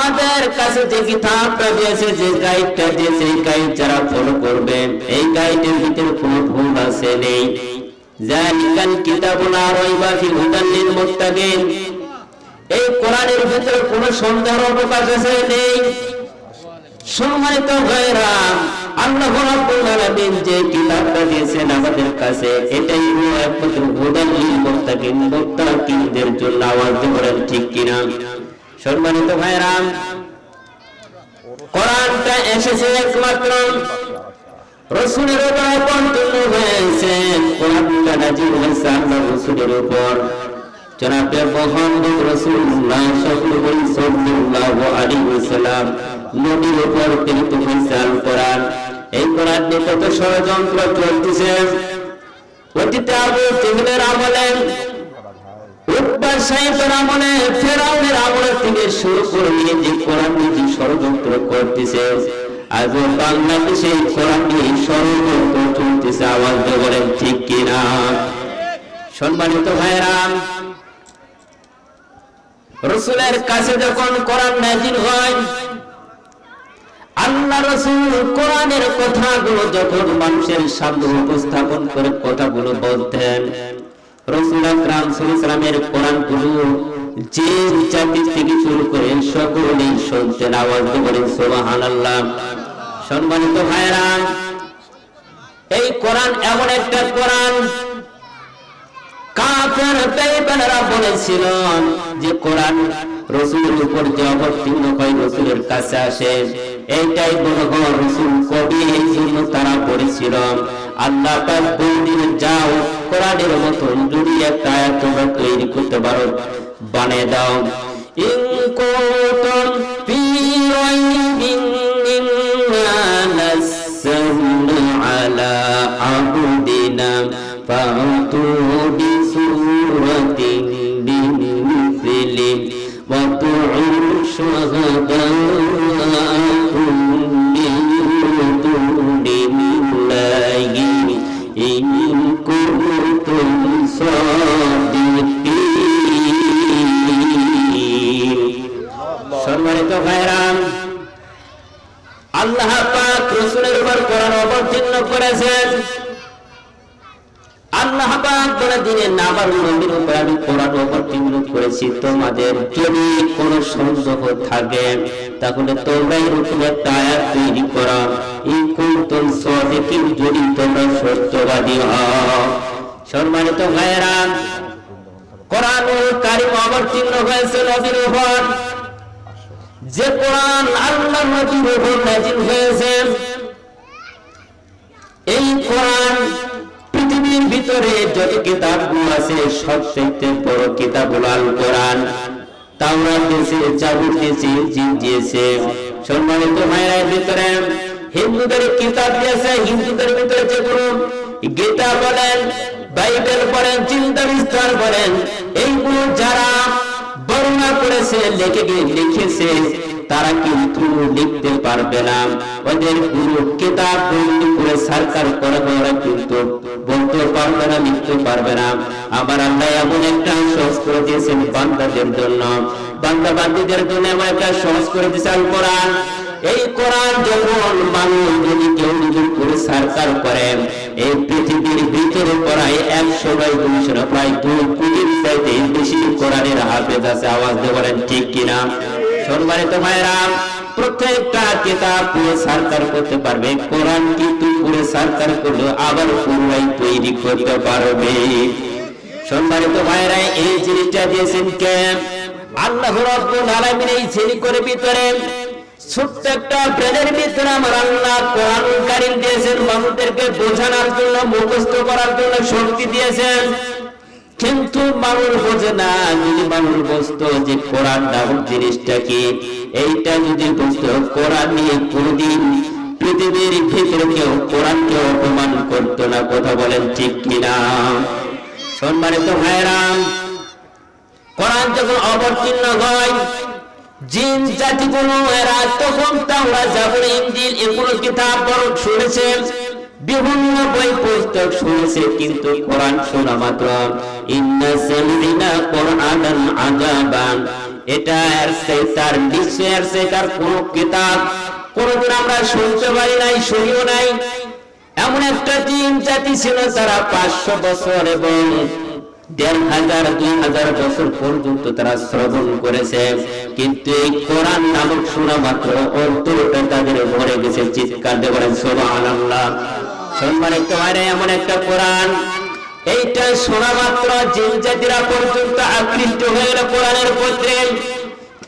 আমাদের কাছে যে কিতাবটা দিয়েছে, যে গাইডটা দিয়েছে, এই গাইড যারা ফলো করবে, এই গাইডের ভিতরে কোনো ভুল আছে নেই। যালিকাল কিতাবু লা রাইবা ফিহি হুদাল লিল মুত্তাকিন, এই কোরআনের ভিতরে কোনো সন্দেহের অবকাশ আছে নেই। সম্মানিত ভাইরা, আল্লাহ রাব্বুল আলামিন যে কিতাবটা দিয়েছেন আমাদের কাছে, এটাই হলো একমাত্র হুদাল লিল মুত্তাকিন, মুত্তাকিনদের জন্য। আওয়াজ দিয়ে বলেন ঠিক কিনা? সম্মানিত ভাইরা, কোরআনটা এসেছে একমাত্র রাসূলের উপর অবতীর্ণ হয়েছে। কোরআনটা নাযিল হয়েছে আল্লাহর রাসূলের উপর, জনাবে মুহাম্মদ রাসূলুল্লাহ সাল্লাল্লাহু আলাইহি ওয়াসাল্লাম নবীর উপর প্রেরিত হয়েছে আল কোরআন। এই কোরআন নিয়ে কত ষড়যন্ত্র চলতেছে। অতীতে আবু জেহেলের আমলে, উতবা সাইফের আমলে, ফেরাউনের আমলে থেকে শুরু করে নিয়ে যে কোরআন নিয়ে যে ষড়যন্ত্র করতেছে, আজও বাংলাদেশে কোরআন নিয়ে ষড়যন্ত্র চলতেছে। আওয়াজ দিয়ে বলেন ঠিক কিনা? সম্মানিত ভাইরা, রাসূলের কাছে যখন কোরআন নাযিল হয়, আল্লাহ রাসূল কোরআনের কথাগুলো যখন মানুষের সামনে উপস্থাপন করে কথাগুলো বলতেন, রাসূল আকরাম সাল্লাল্লাহু আলাইহি ওয়াসাল্লামের কোরআনগুলো যে জাতি থেকে শুরু করে সকলেই শুনতেন। আওয়াজ দিয়ে বলেন সুবহানাল্লাহ। সম্মানিত ভাইরা, এই কোরআন এমন একটা কোরআন, কাফের বেঈমানরা বলেছিল যে কোরআন রাসূলের উপর যে অবতীর্ণ হয়, রাসূলের কাছে আসে, এইটাই মনে হয় রাসূল কবি, এই জন্য তারা বলেছিল আল্লাহ পাক বলেন, যাও কোরআনের মতন যদি একটা আয়াত তোমরা তৈরি করতে পারো, বানিয়ে দাও। ইন কুনতুম ফি রাইবিন মিম্মা নাযালনা আলা আবদিনা ফাতু বিসূরাতিন বিমিসলিহি ওয়া তু'ু শুহাদাআকুম মিন দুনিল্লাহি ইন কুনতুম সাদিকিন। সম্মানিত ভাইরা, আল্লাহ পাক রাসূলের উপর কোরআন অবতীর্ণ করেছেন। আল্লাহ পাক বলে দিলেন, আমার নবীর উপর আমি কোরআন অবতীর্ণ করেছি, তোমাদের যদি কোনো সন্দেহ থাকে তাহলে তোমরা এরকম একটা আয়াত তৈরি করো, ইন কুনতুম সাদিকিন, যদি তোমরা সত্যবাদী হও। সম্মানিত ভাইরা, কোরআনুল কারীম অবতীর্ণ হয়েছে নবীর উপর। যে কোরআন আল্লাহর নবীর উপর নাযিল হয়েছে, এই কোরআন পৃথিবীর ভিতরে যত কিতাবগুলো আছে সবচেয়ে বড় কিতাব হলো আল কোরআন। তাওরাত দিয়েছে, জাবুর দিয়েছে, ইনজিল দিয়েছে। সম্মানিত ভাইরা, এর ভিতরে হিন্দুদের কিতাব দিয়েছে। হিন্দুদের ভিতরে যেগুলো গীতা বলেন, বাইবেল বলেন, চিন্তা বিস্তার বলেন, এইগুলো যারা বর্ণনা করেছে, লিখেছে, তারা কিন্তু লিখতে পারবে না। ওদের গুরু কিতাব বন্ধু করে সরকার করে ওরা কিন্তু বলতে পারবে না, লিখতে পারবে না। আমার আল্লাহ এমন একটা সহজ করে দিয়েছেন বান্দাদের জন্য, বান্দা বান্দীদের জন্য এমন একটা সহজ করে দিয়েছে আল কোরআন। এই কোরআন যখন মানুষ যদি কেউ নিজের করে সরকার করেন, এই পৃথিবীর ভিতরে প্রায় 100 প্রায় 2 কোটির চাইতে বেশি কোরআনের হাফেজ আছে। আওয়াজ দিয়ে বলেন ঠিক কিনা? সম্মানিত ভাইরা, প্রত্যেকটা কিতাব পুরো সরকার করতে পারবে, কোরআন কিন্তু পুরো সরকার করলে আবার পুরোই তৈরি করতে পারবে। সম্মানিত ভাইরা, এই জিনিসটা দিয়েছেন কে? আল্লাহ রাব্বুল আলামিন। এই ছেলে করে ভিতরে ছোট্ট একটা ব্রেনের ভিতরে আমার আল্লাহ কোরআনুল কারীম দিয়েছেন, মানুষদেরকে বোঝানোর জন্য, মুখস্থ করার জন্য শক্তি দিয়েছেন। কিন্তু মানুষ বোঝে না। যদি মানুষ বুঝতো যে কোরআন নামক জিনিসটা কি, এইটা যদি বুঝতো, কোরআন নিয়ে কোনদিন পৃথিবীর ভিতরে কেউ কোরআনকে অপমান করতো না। কথা বলেন ঠিক কিনা? সম্মানিত ভাইরা, কোরআন যখন অবতীর্ণ হয়, জিন জাতিগুলো এরা তখন তাওরাত, জাবুর, ইনজিল এগুলো কিতাব পড়ে শুনেছে, বিভিন্ন বই পুস্তক শুনেছে, কিন্তু কোরআন শোনা মাত্র ইন্না সামি'না কুরআনান আজাবান, এটা তার নিশ্চয় তার কোন কিতাব কোনদিন আমরা শুনতে পারি নাই, শুনিও নাই। এমন একটা জিন জাতি ছিল তারা 500 বছর এবং 1500 2000 বছর পর্যন্ত তারা শ্রবণ করেছে, কিন্তু এই কোরআন নামক শোনা মাত্র অন্তরটা তাদের ভরে গেছে। চিৎকার দিয়ে বলেন সুবহানাল্লাহ। সম্মানিত ভাইরা, এমন একটা কোরআন, এইটা শোনা মাত্র জিন জাতিরা পর্যন্ত আকৃষ্ট হয়ে গেল কোরআনের প্রতি,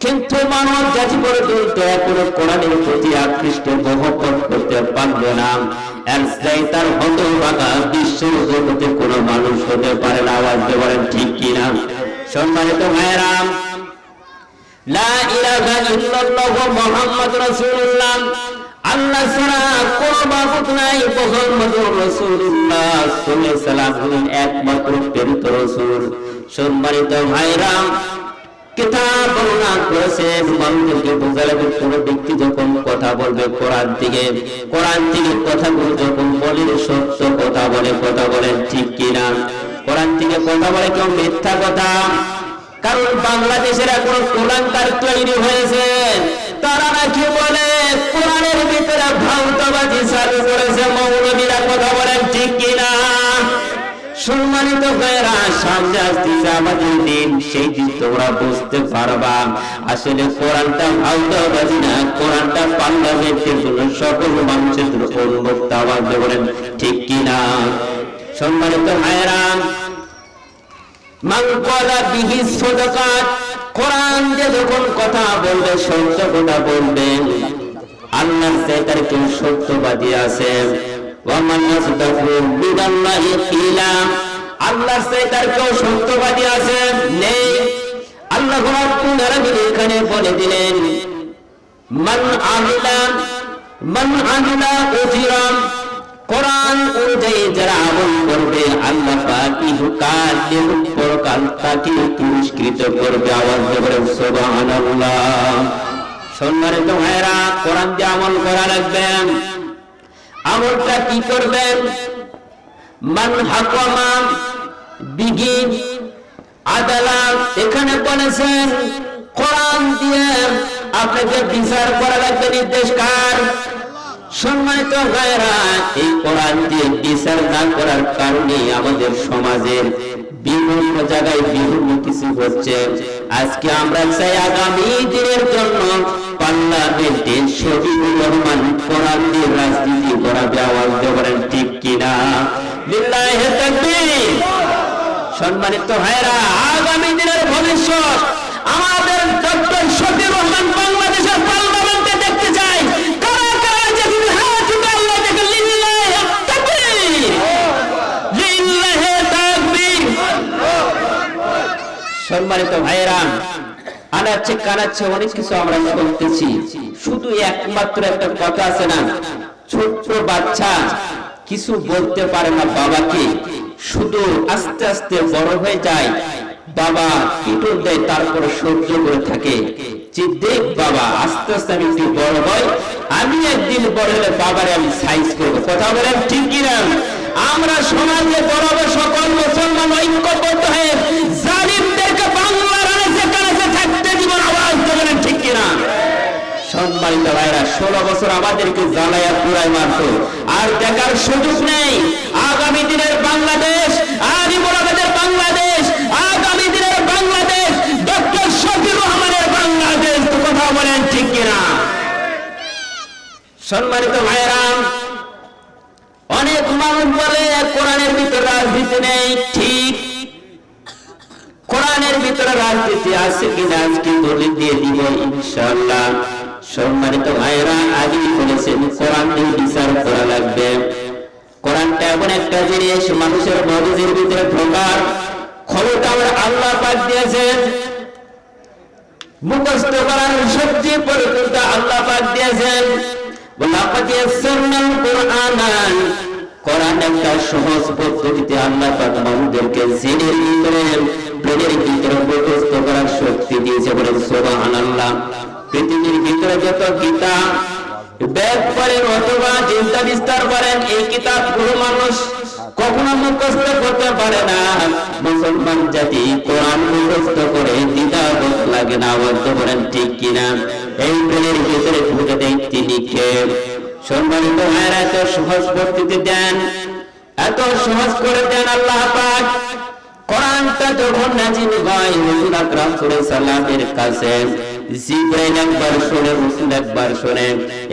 কিন্তু মানব জাতি পর্যন্ত এখনো কোরআনের প্রতি আকৃষ্ট মহব্বত করতে পারলো না। তার হতভাগা বিশ্ব জগতে কোনো মানুষ হতে পারে না। আওয়াজ দিয়ে বলেন ঠিক কিনা? সম্মানিত ভাইরা, লা ইলাহা ইল্লাল্লাহু মুহাম্মাদুর রাসূলুল্লাহ, আল্লাহ ছাড়া কোন মাবুদ নাই, মুহাম্মাদুর রাসূলুল্লাহ সাল্লাল্লাহু আলাইহি ওয়াসাল্লাম হলেন একমাত্র প্রেরিত রাসূল। সম্মানিত ভাইরা, কিতাব বর্ণনা করেছে মানুষকে বোঝালে কোন ব্যক্তি যখন কথা বলবে কোরআন থেকে কথাগুলো যখন বলে সত্য কথা বলেন ঠিক কিনা? কোরআন থেকে কথা বলে কেউ মিথ্যা কথা? কারণ বাংলাদেশের এখন কোরআন তার তৈরি হয়েছে, তারা নাকি বলে কোরআনের ভিতরে ভাউতাবাজি চালু করেছে মৌলবীরা। কথা বলেন ঠিক কিনা? সম্মানিত ভাইরা, সামনে আসতেছে আমাদের দিন, সেই দিন তোমরা বুঝতে পারবা আসলে কোরআনটা ভাউতাবাজি না, কোরআনটা পার্লামেন্টের জন্য সকল মানুষের জন্য উন্মুক্ত। আওয়াজ দিয়ে বলেন ঠিক কিনা? সম্মানিত ভাইরা, মান ক্বালা বিহি সাদাকাত, কোরআন দিয়ে যখন কথা বলবে, সত্য কথা বলবে, আল্লাহর চেয়ে তার কেউ সত্যবাদী আছে? ওয়ামান ইয়াসদাকু বিদাল্লাহি কিলা, আল্লাহর চেয়ে তার কেউ সত্যবাদী আছে? নেই। আল্লাহ রাব্বুল আলামিন এখানে বলে দিলেন, মান আমিলা উজরা, কোরআন অনুযায়ী যারা আমল করবে আল্লাহ পাক ইহকাল এবং পরকাল তাকে পুরস্কৃত করবে। আওয়াজ দিয়ে বলেন সুবহানাল্লাহ। সম্মানিত ভাইরা, কোরআন দিয়ে আমল করা লাগবে। আমলটা কি করবেন? মান হাকামা বিহি আদালত, এখানে বলেছেন কোরআন দিয়ে আপনাকে বিচার করা লাগবে। নির্দেশ কার? সম্মানিত ভাইরা, এই কোরআন দিয়ে বিচার না করার কারণে আমাদের সমাজের বিভিন্ন জায়গায় বিভিন্ন কিছু হচ্ছে। আজকে আমরা চাই আগামী দিনের জন্য পার্লামেন্টে শফিকুর রহমান কোরআন দিয়ে রাজনীতি করাবে। আওয়াজ দিয়ে বলেন ঠিক কিনা? লিল্লাহি তাকবীর। সম্মানিত ভাইরা, আগামী দিনের ভবিষ্যৎ আমাদের ডক্টর শফিকুর রহমান বাংলাদেশের পার্লামেন্টে দেখতে চাই। সম্মানিত ভাইরা, আনাচ্ছে কানাচ্ছে অনেক কিছু আমরা শুনতেছি, শুধু একমাত্র একটা কথা আছে না, ছোট্ট বাচ্চা কিছু বলতে পারে না বাবাকে, শুধু আস্তে আস্তে বড় হয়ে যায়, বাবা পিটন দেয়, তারপরে সহ্য করে থাকে যে দেখ বাবা আস্তে আস্তে আমি একটু বড় হয়, আমি একদিন বড় হলে বাবারে আমি সাইজ করবো। কথা বলেন ঠিক কিনা? আমরা সমাজে বড় সকল মুসলমান ঐক্যবদ্ধ হয়ে জালিমদেরকে বাংলার আনাচে কানাচে থাকতে দিব। আওয়াজ বলেন ঠিক কিনা? সম্মানিত ভাইরা, 16 বছর আমাদেরকে জ্বালায়া পুরাই মারতো, আর দেখার সুযোগ নেই আগামী দিনের বাংলাদেশ, আলিমুল আমাদের বাংলাদেশ, আগামী দিনের বাংলাদেশ ডক্টর শফিকুর রহমানের বাংলাদেশ। তো কথা বলেন ঠিক কিনা? সম্মানিত ভাইরা, অনেক মানুষ বলে কোরআনের ভিতরে রাজনীতি নেই। ঠিক, কোরআনের ভিতরে রাজনীতি আছে কিনা আজকে দলিল দিয়ে দিব ইনশাআল্লাহ। সম্মানিত ভাইরা, আগেই বলেছেন কোরআন দিয়ে বিচার করা লাগবে। কোরআনটা এমন একটা জিনিস, মানুষের মগজের ভিতরে ঢোকার ক্ষমতা আল্লাহ পাক দিয়েছেন, মুখস্থ করার শক্তি পর্যন্ত আল্লাহ পাক দিয়েছেন। কোরআন একটা সহজ পদ্ধতিতে আল্লাহ পাক মানুষদেরকে জেনের ভিতরে প্রেমের ভিতরে মুখস্থ করার শক্তি দিয়েছে। বলেন সুবহানাল্লাহ। পৃথিবীর ভিতরে যত কিতাব বেদ পড়েন অথবা চিন্তা বিস্তার করেন, এই কিতাবগুলো মানুষ কখনো মুখস্থ করতে পারে না। মুসলমান জাতি কোরআন মুখস্থ করে দ্বিধাবোধ লাগে না, বলতে পারেন ঠিক কিনা? এই প্রেমের ভিতরে ঢুকে দেয় তিনি কে? সম্মানিত ভাইরা, এত সহজ পদ্ধতি দেন, এত সহজ করে দেন আল্লাহ পাক। কোরআনটা যখন নাজিল হয় রাসূল আকরাম সাল্লাল্লাহু আলাইহি সাল্লামের কাছে, জিবরাইল একবার শুনে, রাসূল একবার শুনে,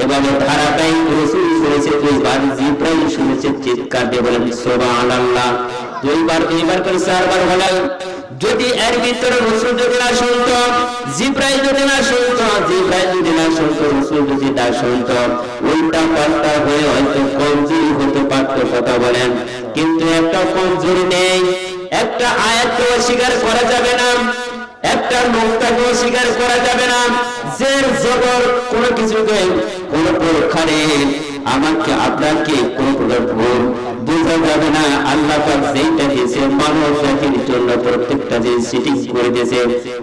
এভাবে ধারাবাহিক রাসূল শুনেছে দুইবার, জিবরাইল শুনেছে, চিৎকার দিয়ে বলেন সুবহানাল্লাহ। দুইবার, তিনবার করে চারবার হলো। যদি এর ভিতরে রাসূল যদি না শুনতো, জিবরাইল যদি না শুনতো, জিবরাইল যদি না শুনতো, রাসূল যদি না শুনতো, উল্টা পাল্টা হয়ে হয়তো কমজোরি হতে পারত, কথা বলেন। কিন্তু একটা কমজোরি নেই, একটা আয়াতকে অস্বীকার করা যাবে না, একটা নোক্তাকে অস্বীকার করা যাবে না, জের জবর কোনো কিছুকে কোনো প্রকারে আমাকে আপনাকে কোনো প্রকার ভুল বোঝা যাবে না। আল্লাহ পাক যেটা দিয়েছে মানব জাতির জন্য প্রত্যেকটা যে সেটিং করে দিয়েছে,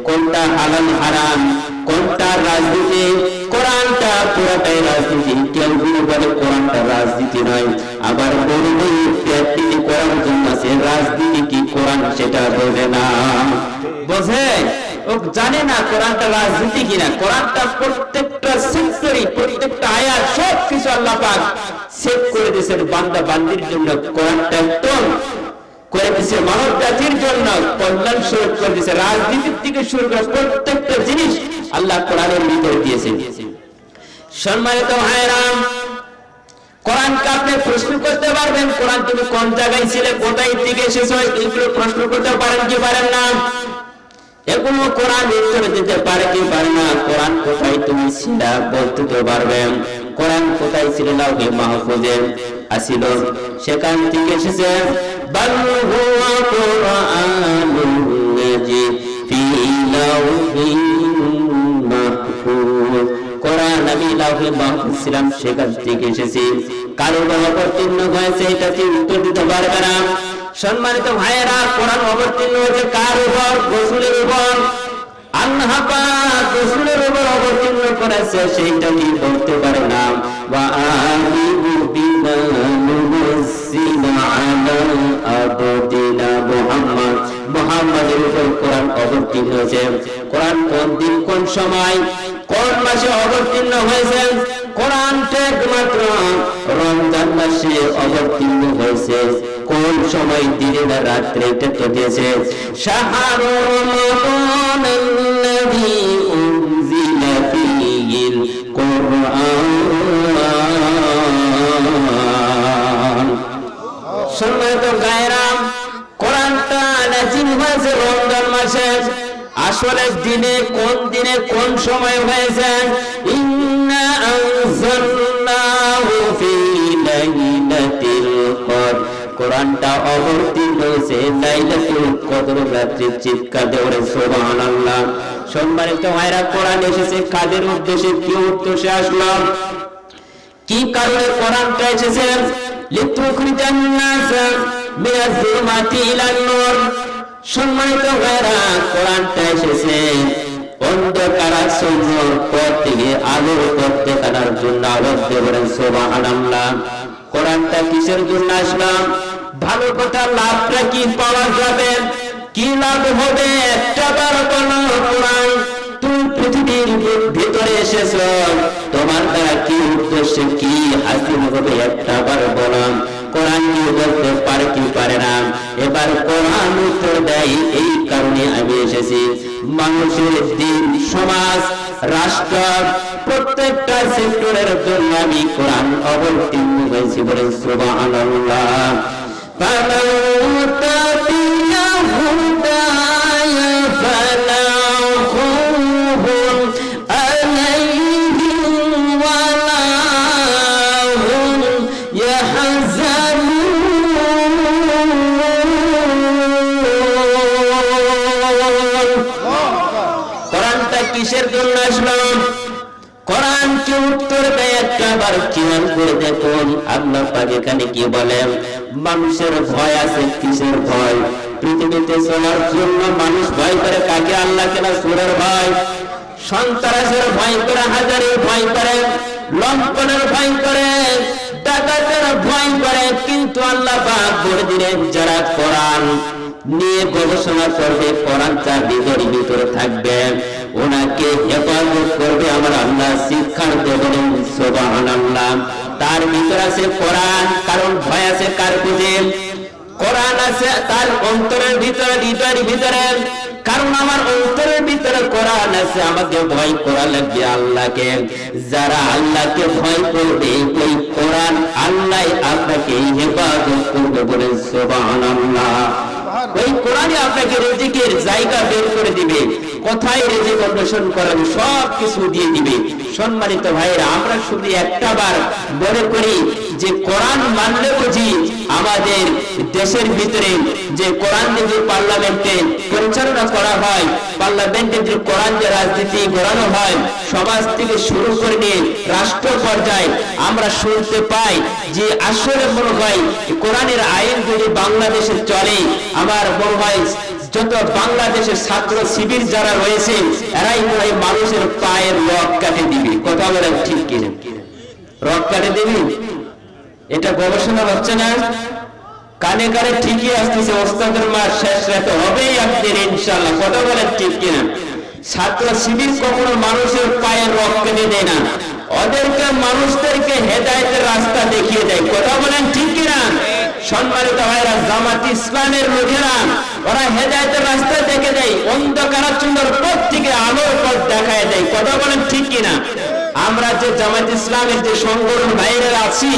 কোনটা হালাল হারাম, কোনটা রাজনীতি, কোরআনটা পুরোটাই রাজনীতি। কেউ যদি বলে কোরআনটা রাজনীতি নয়, আবার বড় বড় ব্যক্তি করার জন্য আছে রাজনীতি কি কোরআন সেটা বোঝে না, বোঝে ও জানে না কোরআনটা রাজনীতি কিনা। কোরআনটা প্রত্যেকটা সেক্টরে, প্রত্যেকটা আয়াত সব কিছু আল্লাহ পাক সেট করে দিয়েছেন বান্দা বান্দির জন্য। কোরআনটা একদম করে দিয়েছে মানব জাতির জন্য কল্যাণ স্বরূপ করে দিয়েছে। রাজনীতির থেকে শুরু করে প্রত্যেকটা জিনিস আল্লাহ কোরআনের ভিতরে দিয়েছেন। সম্মানিত ভাইরা, কোরআনকে আপনি প্রশ্ন করতে পারবেন, কোরআন তুমি কোন জায়গায় ছিলে, কোথায় থেকে এসেছো, এগুলো প্রশ্ন করতে পারেন কি পারেন না? এগুলো কোরআন উত্তর দিতে পারে কি পারে না? কোরআন কোথায় তুমি ছিলা বলতে তো পারবেন। কোরআন কোথায় ছিল? লাউহে মাহফুজে আসিল, সেখান থেকে এসেছে। বাল হুয়া কুরআনুন মাজিদ ফি লাউহিন মাহফুজ। কোরআন আমি লাউহে মাহফুজ ছিলাম, সেখান থেকে এসেছি। কারো অবতীর্ণ হয়েছে, এটা কি উত্তর দিতে পারবে না? সম্মানিত ভাইয়েরা, কোরআন অবতীর্ণ হয়েছে কার উপর? রাসূলের উপর। আল্লাহ পাক রাসূলের উপর অবতীর্ণ করেছে, সেইটা কি বলতে পারে না? ওয়া আমিনু বিমা নুনাজ্জিলু আলা আবদিনা মুহাম্মদ, মুহাম্মাদের উপর কোরআন অবতীর্ণ হয়েছে। কোরআন কোন দিন, কোন সময়, কোন মাসে অবতীর্ণ হয়েছে? কোরআনটা একমাত্র রমজান মাসে অবতীর্ণ হয়েছে। কোন সময়, দিনে না রাত্রে, এটা তো দিয়েছে। শাহরু রমাদানাল্লাযী উনজিলা ফীহিল কুরআন। সম্মানিত ভাইরা, কোরআনটা নাযিল হয়েছে রমজান মাসে। আসলে দিনে, কোন দিনে, কোন সময় হয়েছে? ইন্না আনজালনাহু ফী লাইলাতিল কদর। কোরআনটা অবতীর্ণ হয়েছে লাইলাতুল কদর রাত্রে। চিৎকার দিয়ে সুবহানাল্লাহ। সম্মানিত ভাইরা, কোরআন এসেছে কাদের উদ্দেশ্যে, কি উদ্দেশ্যে আসলো, কি কারণে কোরআনটা এসেছে? লিতুখরিজান নাস মিনাজ যুলমাতি ইলান নূর। সম্মানিত ভাইরা, কোরআনটা এসেছে অন্ধকার আচ্ছন্নর পথ থেকে আলোর পথ দেখানোর জন্য। আলোক দিয়ে বলেন সুবহানাল্লাহ। কোরআনটা কিসের জন্য আসলাম? ভালো কথা, লাভটা কি পাওয়া যাবে, কি লাভ হবে? একটা বার বলো, কোরআন তুমি পৃথিবীর ভিতরে এসেছো, তোমার দ্বারা কি উদ্দেশ্যে কি হাসিল হবে? একটা বার বলো। কোরআন কি বলতে পারে কি পারে না? এবার কোরআন উত্তর দেয়, এই কারণে আমি এসেছি। মানুষের দিন, সমাজ, রাষ্ট্র, প্রত্যেকটা সেক্টরের জন্য আমি কোরআন অবতীর্ণ হয়েছি। বলেন সুবহানাল্লাহ। কিসের জন্য আসলাম? কোরআন কি উত্তর দেয়? একবার খেয়াল করে দেখুন আল্লাহ পাক এখানে কি বলেন। মানুষের ভয় আছে, কিসের ভয়? পৃথিবীতে চলার জন্য মানুষ ভয় করে কাকে? আল্লাহকে না? সূরার ভয়। সন্ত্রাসের ভয় করে, হাজারের ভয় করে, লম্পনের ভয় করে, ডাকাতের ভয় করে, কিন্তু আল্লাহ পাক বলে দিলেন যারা কোরআন নিয়ে গবেষণা করবে, কোরআন তার হৃদয়ের ভিতরে থাকবে, ওনাকে হেফাজত করবে আমার আল্লাহ, শিক্ষা দেবেন। সুবহানাল্লাহ। তার ভিতরে আছে কোরআন, কারণ ভয় আছে কার বুঝে? কোরআন আছে তার অন্তরের ভিতরে, হৃদয়ের ভিতরে, কারণ আমার অন্তরের ভিতরে কোরআন আছে, আমাকে ভয় করা লাগবে আল্লাহকে। যারা আল্লাহকে ভয় করবে, ওই কোরআন আল্লাহ আপনাকে হেফাজত করবে, বলেন সুবহানাল্লাহ। ওই কোরআনই আপনাকে রিজিকের জায়গা বের করে দিবে, কোথায় রিজিক অন্বেষণ করাবে সব কিছু দিয়ে দিবে। সম্মানিত ভাইরা, আমরা শুধু একটা বার মনে করি যে কোরআন মানলে বুঝি আমাদের দেশের ভিতরে যে কোরআন দিয়ে পার্লামেন্টে পরিচালনা করা হয়, পার্লামেন্টে যে কোরআন যে রাজনীতি করানো হয়, সমাজ থেকে শুরু করে নিয়ে রাষ্ট্র পর্যায়ে আমরা শুনতে পাই যে আসলে মনে হয় কোরআনের আইন যদি বাংলাদেশে চলে, আমার মনে হয় যত বাংলাদেশের ছাত্র শিবির যারা রয়েছে এরাই মনে হয় মানুষের পায়ের রক কাটে দিবে। কথা বলেন ঠিক কিনা? রক কাটে দিবি, এটা গবেষণা হচ্ছে না? কানে কানে ঠিকই আসতেছে, ওস্তাদের মার শেষ রাতে হবেই আপনাদের ইনশাআল্লাহ। কথা বলেন ঠিক কিনা? ছাত্র শিবির কখনো মানুষের পায়ের রক কেটে দেয় না, ওদেরকে মানুষদেরকে হেদায়েতের রাস্তা দেখিয়ে দেয়। কথা বলেন ঠিক কিনা? সম্মানিত ভাইরা, জামাত ইসলামের লোকেরা ওরা হেদায়েতের রাস্তা দেখে দেয়, অন্ধকারাচ্ছন্নের পথ থেকে আলোর পথ দেখায় দেয়। কথা বলেন ঠিক কিনা? আমরা যে জামাত ইসলামের যে সংগঠন বাইরে আছি,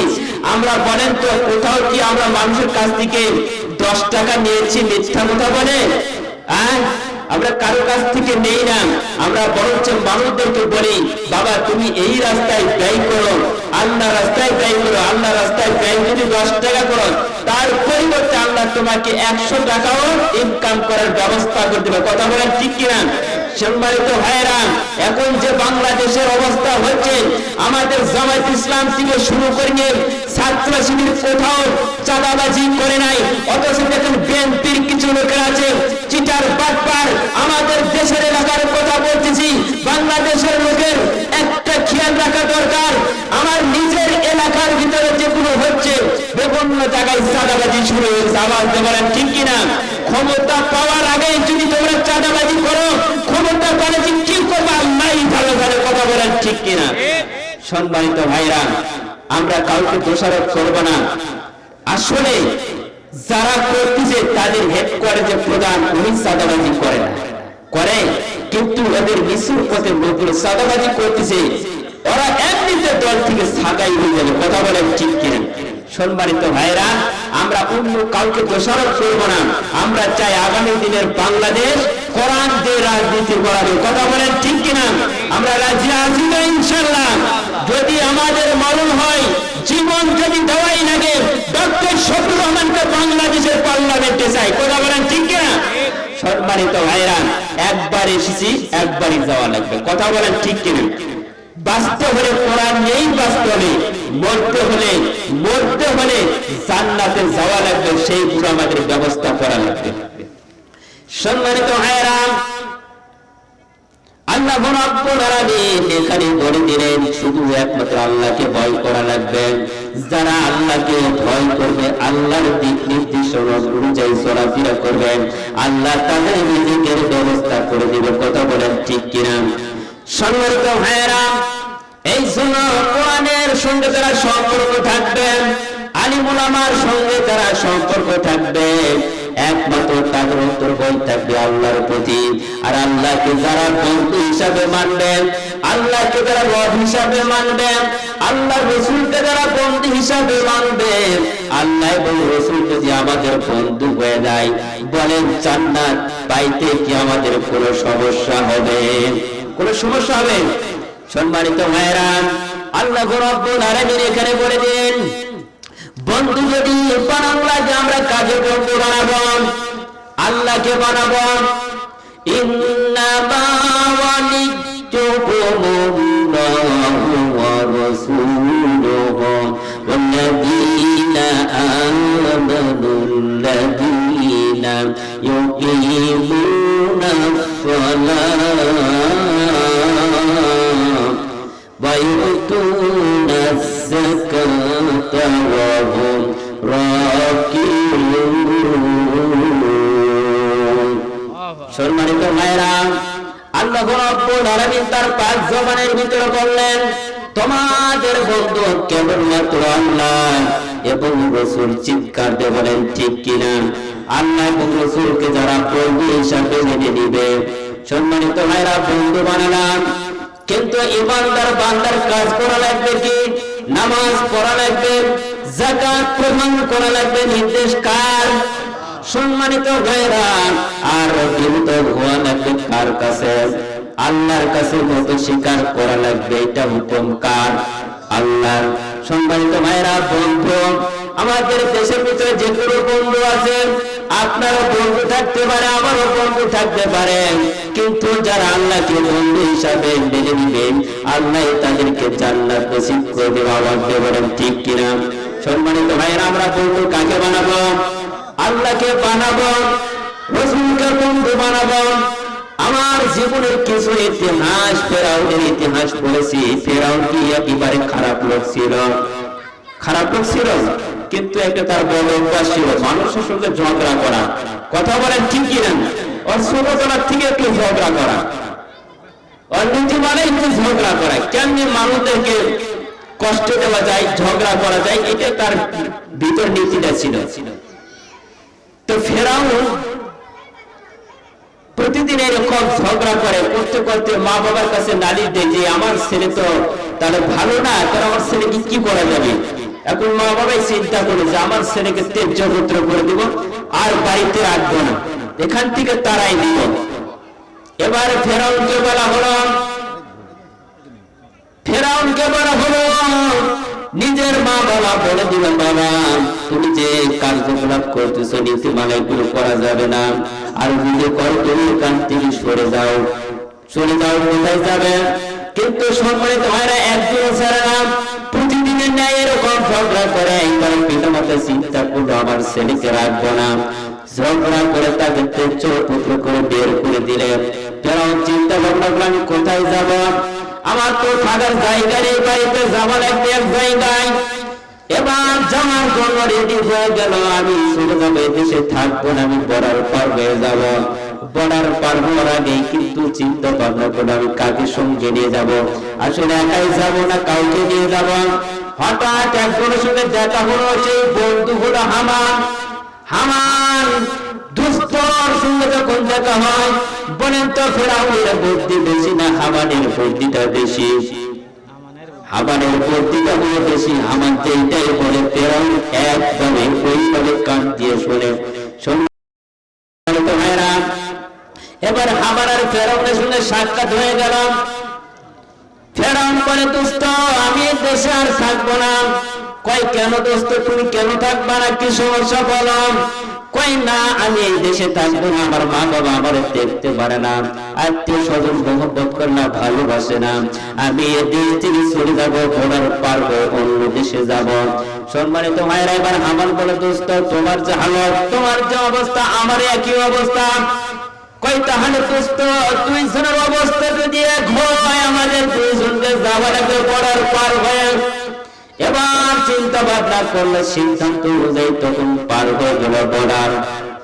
আমরা বলেন তো কোথাও কি আমরা মানুষের কাছ থেকে 10 টাকা নিয়েছি মিথ্যা কথা বলে? আমরা কারো কাছ থেকে নেই না, আমরা বরঞ্চ মানুষদেরকে বলি বাবা তুমি এই রাস্তায় ব্যয় করো, আল্লাহ রাস্তায় ব্যয় করো, আল্লাহ রাস্তায় ব্যয় যদি 10 টাকা করো, তার পরিবর্তে আল্লাহ তোমাকে 100 টাকাও ইনকাম করার ব্যবস্থা করে দেবে। কথা বলেন ঠিক কিনা? সম্মানিত ভাইরা, এখন যে বাংলাদেশের অবস্থা হচ্ছে, আমাদের জামাত ইসলাম থেকে শুরু করে নিয়ে ছাত্র শিবির কোথাও চাঁদাবাজি করে নাই, অথচ দেখেন বিএনপির কিছু লোকের আছে চিটার বাটপার। আমাদের দেশের এলাকার কথা বলতেছি, বাংলাদেশের লোকের একটা খেয়াল রাখা দরকার, আমার নিজের এলাকার ভিতরে যেগুলো হচ্ছে বিভিন্ন জায়গায় চাঁদাবাজি শুরু হয়েছে। আওয়াজ বলেন ঠিক কিনা? ক্ষমতা পাওয়ার আগে যদি তোমরা চাঁদাবাজি করো, ক্ষমতা পেলে কি করবে আল্লাহ ভালো জানে। কথা বলেন ঠিক কিনা? সম্মানিত ভাইরা, আমরা কাউকে দোষারোপ করব না, আসলে যারা করতেছে তাদের হেডকোয়ার্টারে প্রধান উনি চাঁদাবাজি করে না, করে কিন্তু ওদের মিশুর পথে লোকগুলো চাঁদাবাজি করতেছে, ওরা এমনিতে দল থেকে ছাঁটাই হয়ে যাবে। কথা বলেন ঠিক কিনা? সম্মানিত ভাইরা, আমরা অন্য কাউকে দোষারোপ করব না, আমরা চাই আগামী দিনের বাংলাদেশ কোরআন দিয়ে রাজনীতি করাবে। কথা বলেন ঠিক কিনা? আমরা রাজি আছি না ইনশাআল্লাহ? যদি আমাদের মরণ হয়, জীবন যদি দেওয়াই লাগে, ডক্টর শফিউর রহমানকে বাংলাদেশের পার্লামেন্টে চাই। কথা বলেন ঠিক কিনা? সম্মানিত ভাইরা, একবার এসেছি একবারই যাওয়া লাগবে। কথা বলেন ঠিক কিনা? বাঁচতে হলে কোরআন নেই, বাঁচতে হলে মরতে হলে জান্নাতে যাওয়া লাগবে, সেই পুরো আমাদের ব্যবস্থা করা লাগবে। সম্মানিত ভাইরা, আল্লাহ রাব্বুল আলামিন এখানে বলে দিলেন শুধু একমাত্র আল্লাহকে ভয় করা লাগবে। যারা আল্লাহকে ভয় করবে, আল্লাহর দিক নির্দেশনা অনুযায়ী চলাফেরা করবেন, আল্লাহ তাদের রিজিকের ব্যবস্থা করে দিবে। কথা বলেন ঠিক কিনা? সম্মানিত ভাইরা, এই জন্য কোরআনের সঙ্গে যারা সম্পর্ক থাকবে, আলিম উলামার সঙ্গে যারা সম্পর্ক থাকবে, একমাত্র তাদের অন্তর্ভুক্ত থাকবে আল্লাহর প্রতি। আর আল্লাহকে যারা বন্ধু হিসাবে মানবেন, আল্লাহকে যারা রব হিসাবে মানবেন, আল্লাহ রাসূলকে যারা বন্ধু হিসাবে মানবেন, আল্লাহ এবং রাসূল যদি আমাদের বন্ধু হয়ে যায়, বলেন জান্নাত পাইতে কি আমাদের কোনো সমস্যা হবে? কোনো সমস্যা হবে? সম্মানিত ভাইরা, আল্লাহ রাব্বুল আলামিন এখানে বলে দেন বন্ধু যদি বানানো লাগে, আমরা কাজে বন্ধু বানাবো, আল্লাহকে বানাবো। ইন্নামা ওয়ালিয়্যুকুমুল্লাহু ওয়া রাসূলুহু ওয়াল্লাযীনা আমানুল্লাযীনা ইউকিমুনাস-সালাতা ওয়া ইউতুনাস-যাকাতা জবানের ভিতরে বললেন, তোমাদের বন্ধু কেবলমাত্র আল্লাহ এবং রাসূল। চিৎকার দিয়ে বলেন ঠিক কিনা? আল্লাহ এবং রাসূলকে যারা বন্ধু হিসাবে মেনে নিবে, সম্মানিত ভাইরা, বন্ধু বানালাম। কিন্তু ইমানদার বান্দার কাজ করা লাগবে কি? নামাজ পড়া লাগবে, যাকাত প্রদান করা লাগবে, নির্দেশ কার? সম্মানিত ভাইরা, আর বিরত হওয়া লাগবে কার কাছে? আল্লাহর কাছে মত স্বীকার করা লাগবে। এটা হুকুম কার? আল্লাহর। সম্মানিত ভাইরা, বন্ধু আমাদের দেশের ভিতরে যে কোনো বন্ধু আছে, আপনারও বন্ধু থাকতে পারে, আমারও বন্ধু থাকতে পারে, কিন্তু যারা আল্লাহকে বন্ধু হিসাবে মেনে নিবেন, আল্লাহ তাদেরকে জান্নাত নসিব করে দেবে। আওয়াজ দিয়ে বলেন ঠিক কিনা? সম্মানিত ভাইরা, আমরা বন্ধু কাকে বানাবো? আল্লাহকে বানাবো, রাসূলকে বন্ধু বানাবো। আমার জীবনের কিছু ইতিহাস, ফেরাউনের ইতিহাস পড়েছি। ফেরাউন কি একেবারে খারাপ লোক ছিল? খারাপ লোক ছিল, কিন্তু একটা তার বড় অভ্যাস ছিল মানুষের সঙ্গে ঝগড়া করা। কথা বলেন ঠিক কিনা? ওর ছোটবেলার থেকে একটু ঝগড়া করা, ওর নীতি মানে একটু ঝগড়া করা। কেমনি মানুষদেরকে কষ্ট দেওয়া যায়, ঝগড়া করা যায়, এটা তার ভিতর নীতিটা ছিল। তো ফেরাউন প্রতিদিন এরকম ঝগড়া করে, করতে করতে মা বাবার কাছে নালিশ দেয় যে আমার ছেলে তো তাহলে ভালো না, তাহলে আমার ছেলেকে কি করা যাবে? এখন মা বাবাই চিন্তা করে যে আমার ছেলেকে ত্যায্যপুত্র করে দিব, আর বাড়িতে রাখবো না, এখান থেকে তারাই দিব। এবার ফেরাউনকে বলা হলো, নিজের মা বাবা বলে দিলেন, বাবা তুমি যে কার্যকলাপ করতেছো নীতিমালা এগুলো করা যাবে না, আর নিজে করো, তুমি এখান থেকে সরে যাও। চলে যাও, কোথায় যাবে? কিন্তু সম্মানিত ভাইরা, একদিন ছাড়া না, প্রতিদিনের ন্যায় এরকম ঝগড়া করে। একবার পিতা মাতা চিন্তা করলো আমার ছেলেকে রাখবো না, ঝগড়া করে তাকে ত্যায্যপুত্র করে বের করে দিলেন। ফেরাউন চিন্তা ভাবনা করলো আমি কোথায় যাব? আমার তো থাকার জায়গা নেই, বাড়িতে যাওয়া লাগবে এক জায়গায়। এবার যাওয়ার জন্য রেডি হয়ে গেল, আমি চলে যাবো, এদেশে থাকবো না, আমি বর্ডার পার হয়ে যাব। বর্ডার পার হওয়ার আগে কিন্তু চিন্তা ভাবনা করলো আমি কাকে সঙ্গে নিয়ে যাব। আসলে একাই যাব না, কাউকে নিয়ে যাব। হঠাৎ একজনের সঙ্গে দেখা হলো, সেই বন্ধু হলো হামান। হামান দুষ্টর সঙ্গে যখন দেখা হয়, বলেন তো ফেরাউনের বুদ্ধি বেশি না হামানের বুদ্ধিটা বেশি? হামানের বুদ্ধিটা হলো বেশি। হামান যেটাই বলে ফেরাউন একদমই ওইভাবে কান দিয়ে শোনে। এবার হামান আর ফেরাউনের সঙ্গে সাক্ষাৎ হয়ে গেল। ফেরাউন বলে, দোস্ত আমি দেশে আর থাকবো না। কয় কেন দোস্ত, তুমি কেন থাকবা না, কি সমস্যা বলো? কয় না, আমি এই দেশে থাকবো না, আমার মা বাবা আমার দেখতে পারে না, আত্মীয় স্বজন মহব্বত করে না, ভালোবাসে না, আমি এই দেশ থেকে চলে যাবো, বর্ডার পার হয়ে অন্য দেশে যাব। সম্মানিত ভাইরা, এবার হামান বলে, দোস্ত তোমার যে হালত, তোমার যে অবস্থা, আমার একই অবস্থা। কই তাহলে দোস্ত দুইজনের অবস্থা যদি এক হয়, আমাদের দুইজনকে যাওয়া লাগবে বর্ডার পার হয়ে। এবার চিন্তা ভাবনা করলে সিদ্ধান্ত অনুযায়ী তখন পার হয়ে গেল বর্ডার।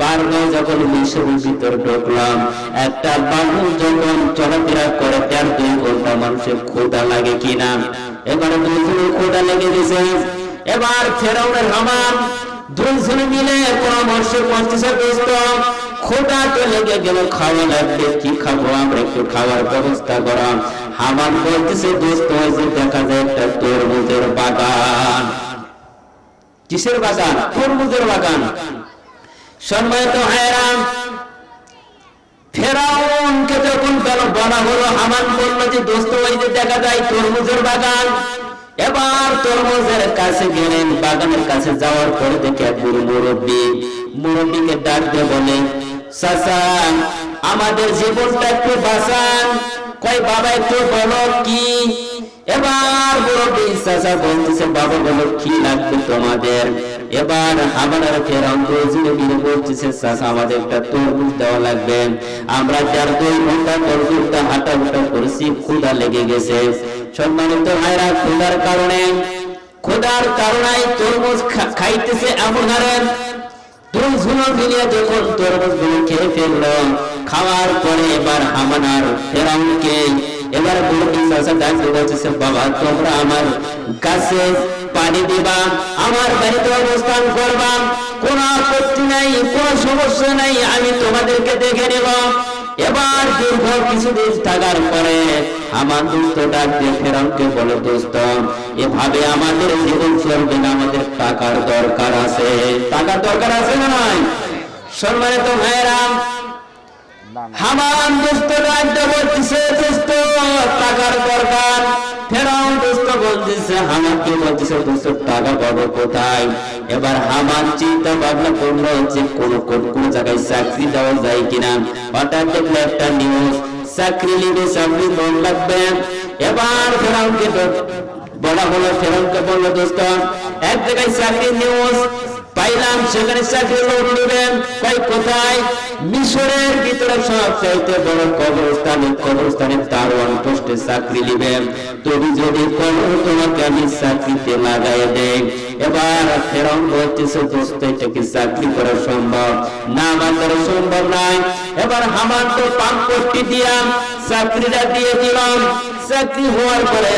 পার হয়ে যখন মিশরের ভিতর ঢুকলাম, একটা মানুষ যখন চলাফেরা করে 1.5-2 ঘন্টা মানুষের ক্ষুধা লাগে কিনা? এবারে দুইজনের ক্ষুধা লেগে গেছে। এবার ফেরাউনের হামান দুইজনে মিলে পরামর্শ করতেছে, দোস্ত ক্ষুধা তো লেগে গেল, খাওয়া লাগবে, কি খাবো আমরা, একটু খাওয়ার ব্যবস্থা করা। হামান বলতেছে, দোস্ত দেখা যায় একটা তরমুজের বাগান। কিসের বাগান? তরমুজের বাগান। সম্মানিত ভাইরা, ফেরাউনকে যখন বলা হলো, হামান বলল যে দোস্ত ওই যে দেখা যায় তরমুজের বাগান। এবার তরমুজের কাছে গেলেন, বাগানের কাছে যাওয়ার পরে দেখে এক বুড়ো মুরব্বীকে ডাক দিয়ে বলে, চাচা আমাদের জীবনটা একটু বাঁচান। কয় বাবা একটু বলো কি? এবার মুরব্বী চাচা বলতেছে, বাবা বলো কি লাগবে তোমাদের? এবার হামান আর ফেরাউন দুজনে মিলে বলতেছে, চাচা আমাদের একটা তরমুজ দেওয়া লাগবে, আমরা 1.5-2 ঘন্টা তরমুজটা হাঁটা উঠা করেছি, ক্ষুধা লেগে গেছে। সম্মানিত ভাইরা, ক্ষুধার কারণে তরমুজ খাইতেছে এমন হারে। দুইজনে মিলে যখন তরমুজ গুলো খেয়ে ফেললো, খাওয়ার পরে এবার হামান আর ফেরাউনকে এবার বলতে চাচা ডাকতে বলতেছে, বাবা তোমরা আমার কাছে পানি দিবা, আমার বাড়িতে অবস্থান করবা, কোনো আপত্তি নাই, কোনো সমস্যা নাই, আমি তোমাদেরকে দেখে নেব। এবার দীর্ঘ কিছুদিন থাকার পরে আমার দোস্ত ডাক দিয়ে ফেরাউনকে বলে, দোস্ত এভাবে আমাদের জীবন চলবে না, আমাদের টাকার দরকার আছে। টাকার দরকার আছে না নাই? সম্মানিত ভাইরা, হামান দোস্ত ডাক দিয়ে বলতেছে, দোস্ত টাকার দরকার। ফেরাউন দোস্ত বলতেছে, হামানকে বলতেছে, দোস্ত টাকা পাবো কোথায়? এবার হামান চিন্তা ভাবনা করলো যে কোন জায়গায় চাকরি দেওয়া যায় কিনা। হঠাৎ দেখলো একটা নিউজ, চাকরি নিবে, চাকরি মন লাগবে। এবার ফেরাউনকে বলা হলো, ফেরাউনকে বললো, দোস্ত এক জায়গায় চাকরি নিউজ পাইলাম, সেখানে চাকরি লোক নেবেন। কই কোথায়? মিশরের ভিতরে সবচাইতে বড় কবরস্থানে দারোয়ান পোস্টে চাকরি নেবেন। তুমি যদি করো তোমাকে আমি চাকরিতে লাগাই দেই। এবার ফেরাউন বলতেছে, দোস্ত এটা কি চাকরি করা সম্ভব? না, আমার দ্বারা সম্ভব নয়। এবার হামান তো পাম্পটি দিয়া চাকরিটা দিয়ে দিলাম। চাকরি হওয়ার পরে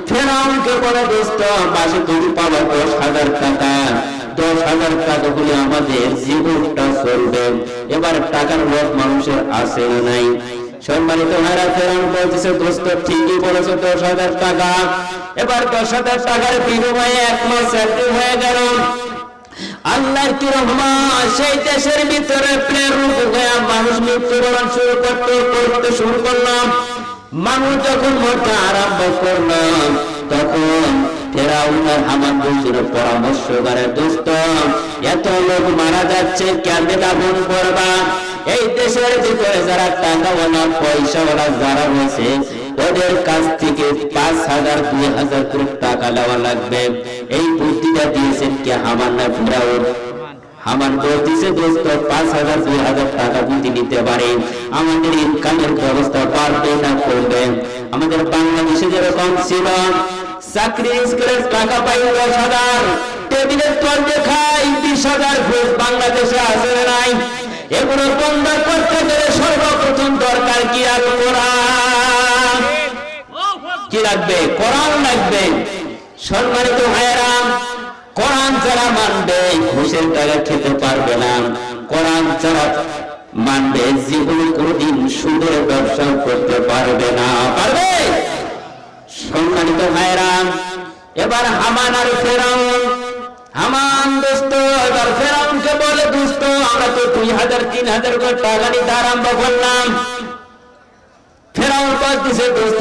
ফেরাউনকে বলে, দোস্ত মাসে তুমি পাবা 10,000 টাকা। 10,000 টাকা হলে আমাদের জীবনটা চলবে। এবার টাকার লোভ মানুষের আছে না নাই? সম্মানিত ভাইরা, ফেরাউন বলতেছে, দোস্ত ঠিকই বলেছো, 10,000 টাকা। এবার 10,000 টাকার বিনিময়ে 1 মাস চাকরি হয়ে গেল। আল্লাহর কি রহমত, সেই দেশের ভিতরে প্লেন রোগ হয়ে মানুষ মৃত্যুবরণ করতে শুরু করলাম। মানুষ যখন মরতে আরম্ভ করলো, তখন ফেরাউন আর হামান বন্ধুর পরামর্শ করে, দোস্ত এত লোক মারা যাচ্ছে, কেমনে দাফন করবা? এই দেশের ভিতরে যারা টাকাওয়ালা পয়সাওয়ালা যারা রয়েছে, ওদের কাছ থেকে 5,000 2,000 করে টাকা নেওয়া লাগবে। এই বুদ্ধিটা দিয়েছেন কে? হামান না ফেরাউন? হামান বলতেছে, দোস্ত 5,000 2,000 টাকা যদি নিতে পারে আমাদের ইনকামের ব্যবস্থা পারবে না করবে। আমাদের বাংলাদেশে যেরকম ছিল, চাকরি স্কুলের টাকা পাই 10,000, টেবিলের তলে খাই 20,000, ঘুষ বাংলাদেশে আছে না নাই? এগুলো বন্ধ করতে গেলে সর্বপ্রথম দরকার কি? আর কোরআন। কি লাগবে? কোরআন লাগবে। সম্মানিত ভাইয়েরা, কোরআন যারা মানবে ঘুষের টাকা খেতে পারবে না। কোরআন যারা মানবে জীবনে কোনদিন সুদের ব্যবসা করতে পারবে না। পারবে? সম্মানিত ভাইয়েরা, এবার হামান আর ফেরাউন, হামান দোস্ত এবার ফেরাউনকে বলে, দোস্ত আমরা তো 2,000 3,000 করে টাকা নিতে আরম্ভ করলাম। ফেরাউন বলতেছে, দোস্ত